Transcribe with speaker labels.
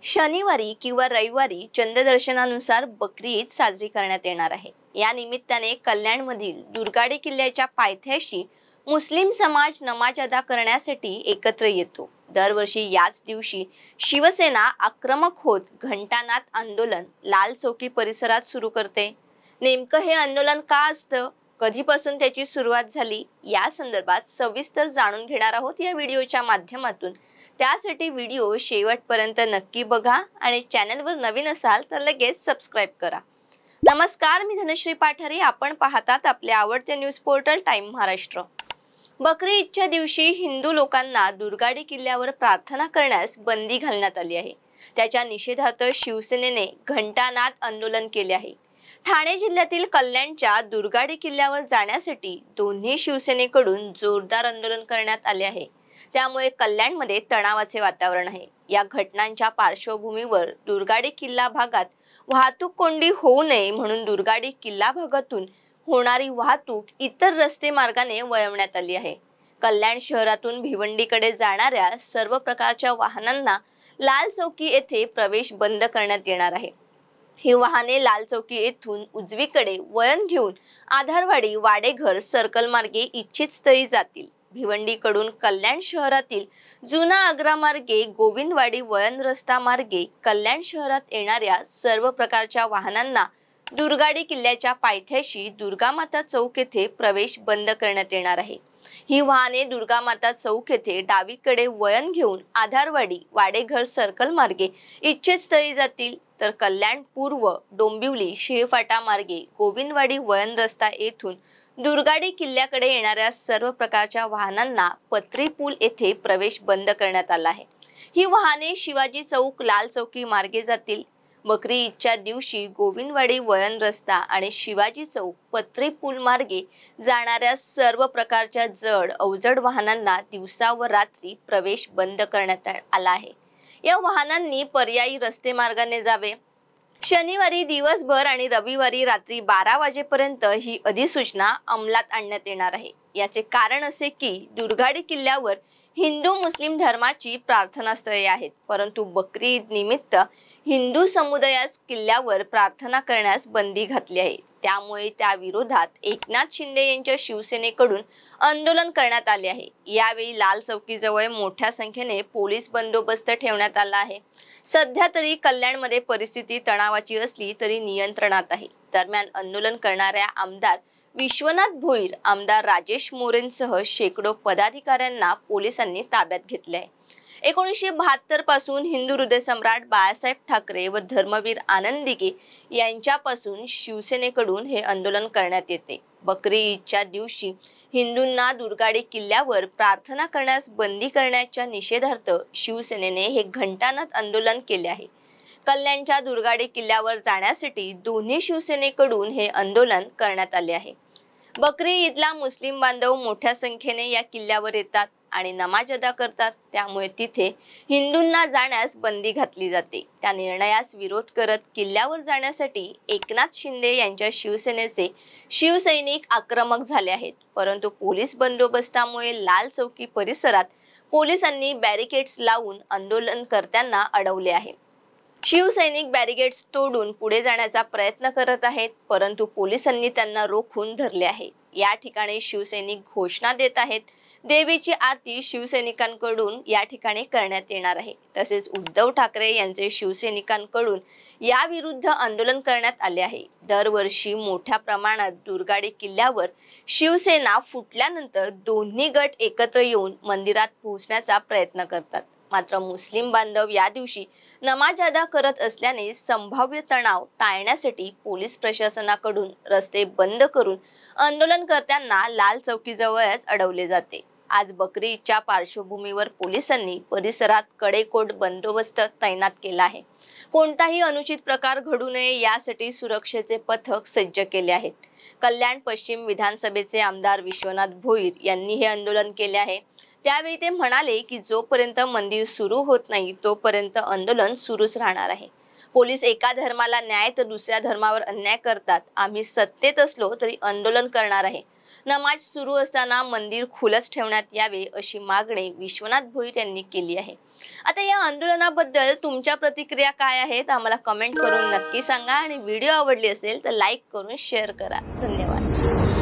Speaker 1: शनिवारी किंवा रविवारी चंद्रदर्शनानुसार बकरी ईद साजरी करण्यात येणार आहे। या निमित्ताने कल्याणमधील दुर्गाडी किल्ल्याच्या पायथ्याशी मुस्लिम समाज नमाज अदा करण्यासाठी एकत्र येतो। दरवर्षी याच दिवशी शिवसेना आक्रमक होत घंटानाद आंदोलन लाल चौकी परिसरात सुरू करते। नेमकं हे आंदोलन का असतं, कधीपासून त्याची सुरुवात झाली, या संदर्भात सविस्तर जाणून घेणार आहोत या व्हिडिओच्या माध्यमातून। त्यासाठी व्हिडिओ शेवटपर्यंत नक्की बघा आणि चॅनलवर नवीन असाल तर लगेच सबस्क्राइब करा। नमस्कार, मी धनश्री पाठारी, आपण पाहतात आपले आवडते न्यूज पोर्टल टाइम महाराष्ट्र। बकरी ईदच्या दिवशी हिंदू लोकांना दुर्गाडी किल्ल्यावर प्रार्थना करण्यास बंदी घालण्यात आली आहे। त्याच्या निषेधार्थ शिवसेनेने घंटानाद आंदोलन केले आहे। ठाणे जिल्ह्यातील कल्याणच्या दुर्गाडी किल्ल्यावर जाण्यासाठी दोन्ही शिवसेनेकडून जोरदार आंदोलन करण्यात आले आहे। त्यामुळे कल्याणमध्ये तणावाचे वातावरण आहे। या घटनांच्या पार्श्वभूमीवर दुर्गाडी किल्ला भागात वाहतूक कोंडी होऊ नये म्हणून दुर्गाडी किल्ला भागातून होणारी वाहतूक इतर रस्ते मार्गाने वळवण्यात आली आहे। कल्याण शहरातून भिवंडीकडे जाणाऱ्या सर्व प्रकारच्या वाहनांना लाल चौकी येथे प्रवेश बंद करण्यात येणार आहे। ही वाहने लाल चौकी येथून उजवीकडे वळण घेऊन आधारवाडी वाडेघर सर्कल मार्गे इच्छित स्थळी जातील। भिवंडीकडून कल्याण शहरातील जुना आग्रा मार्गे गोविंदवाडी वळण रस्ता मार्गे कल्याण शहरात येणाऱ्या सर्व प्रकारच्या वाहनांना दुर्गाडी किल्ल्याच्या पायथ्याशी दुर्गामाता चौक येथे प्रवेश बंद करण्यात येणार आहे। ही वाहने दुर्गामाता चौक येथे डावीकडे वळण घेऊन आधारवाडी वाडेघर सर्कल मार्गे इच्छित स्थळी जातील, तर कल्याण पूर्व डोंबिवली शेहफाटा मार्गे गोविंदवाडी वळण रस्ता येथून दुर्गाडी किल्ल्याकडे येणाऱ्या सर्व प्रकारच्या वाहनांना पत्री पूल येथे प्रवेश बंद करण्यात आला आहे। ही वाहने शिवाजी चौक लाल चौकी मार्गे जातील। बकरी ईदच्या दिवशी गोविंदवाडी वळण रस्ता आणि शिवाजी चौक पत्री पूल मार्गे जाणाऱ्या सर्व प्रकारच्या जड अवजड वाहनांना दिवसा व रात्री प्रवेश बंद करण्यात आला आहे। या वाहनांनी पर्यायी रस्ते मार्गाने जावे। शनिवारी दिवसभर आणि रविवारी रात्री 12 वाजेपर्यंत ही अधिसूचना अंमलात आणण्यात येणार आहे। याचे कारण असे की दुर्गाडी किल्ल्यावर हिंदू मुस्लिम धर्माची प्रार्थनास्थळे आहेत, परंतु बकरी ईद निमित्त हिंदू समुदायास किल्ल्यावर प्रार्थना करण्यास बंदी घातली आहे। त्यामुळे त्या विरोधात एकनाथ शिंदे यांच्या शिवसेनेकडून आंदोलन करण्यात आले आहे। यावेळी लाल चौकीजवळ मोठ्या संख्येने पोलीस बंदोबस्त ठेवण्यात आला आहे। सध्या तरी कल्याणमध्ये परिस्थिती तणावाची असली तरी नियंत्रणात आहे। दरम्यान आंदोलन करणाऱ्या आमदार विश्वनाथ भोईर, आमदार राजेश मोरेंसह शेकडो पदाधिकाऱ्यांना पोलिसांनी ताब्यात घेतले आहे। 1972 पासून हिंदू हृदय सम्राट बाळासाहेब ठाकरे व धर्मवीर आनंद दिघे यांच्यापासून शिवसेनेकडून हे आंदोलन करण्यात येते। बकरी ईदच्या दिवशी हिंदूंना दुर्गाडी किल्ल्यावर प्रार्थना करण्यास बंदी करण्याच्या निषेधार्थ शिवसेनेने हे घंटानाद आंदोलन केले आहे। कल्याणच्या दुर्गाडी किल्ल्यावर जाण्यासाठी दोन्ही शिवसेनेकडून हे आंदोलन करण्यात आले आहे। बकरी ईदला मुस्लिम बांधव मोठ्या संख्येने या किल्ल्यावर येतात आणि नमाज अदा करतात, त्यामुळे तिथे हिंदूंना जाण्यास बंदी घातली जाते। त्या निर्णयास विरोध करत किल्ल्यावर जाण्यासाठी एकनाथ शिंदे यांच्या शिवसेनेचे शिवसैनिक आक्रमक झाले आहेत, परंतु पोलीस बंदोबस्तामुळे लाल चौकी परिसरात पोलिसांनी बॅरिकेड्स लावून आंदोलनकर्त्यांना अडवले आहे। शिवसैनिक बॅरिकेड्स तोडून पुढे जाण्याचा प्रयत्न करत आहेत, परंतु पोलिसांनी त्यांना रोखून धरले आहे। या ठिकाणी शिवसैनिक घोषणा देत आहेत। देवीची आरती शिवसैनिकांकडून या ठिकाणी करण्यात येणार आहे। तसेच उद्धव ठाकरे यांचे शिवसैनिकांकडून या विरुद्ध आंदोलन करण्यात आले आहे। दरवर्षी मोठ्या प्रमाणात दुर्गाडी किल्ल्यावर शिवसेना फुटल्यानंतर दोन्ही गट एकत्र येऊन मंदिरात पोहोचण्याचा प्रयत्न करतात। मात्र मुस्लिम बांधव या दिवशी नमाज अदा करत असल्याने संभाव्य तणाव टाळण्यासाठी पोलीस प्रशासनाकडून रस्ते बंद करून आंदोलनकर्त्यांना लाल चौकीजवळच अडवले जाते। आज बकरी ईदच्या पार्श्वभूमीवर पोलिसांनी परिसरात कडेकोट बंदोबस्त तैनात केला आहे। कोणताही अनुचित प्रकार घडू नये यासाठी सुरक्षेचे पथक सज्ज केले आहेत। कल्याण पश्चिम विधानसभेचे आमदार विश्वनाथ भोईर यांनी हे आंदोलन केले आहे। त्यावेळी ते म्हणाले की जोपर्यंत मंदिर सुरू होत नाही तोपर्यंत आंदोलन सुरूच राहणार आहे। पोलीस एका धर्माला न्याय तर दुसऱ्या धर्मावर अन्याय करतात। आम्ही सत्तेत असलो तरी आंदोलन करणार आहे। नमाज सुरू असताना मंदिर खुलच ठेवण्यात यावे अशी मागणी विश्वनाथ भोईर यांनी केली आहे। आता या आंदोलनाबद्दल तुमच्या प्रतिक्रिया काय आहेत आम्हाला कमेंट करून नक्की सांगा आणि व्हिडिओ आवडली असेल तर लाईक करून शेअर करा। धन्यवाद।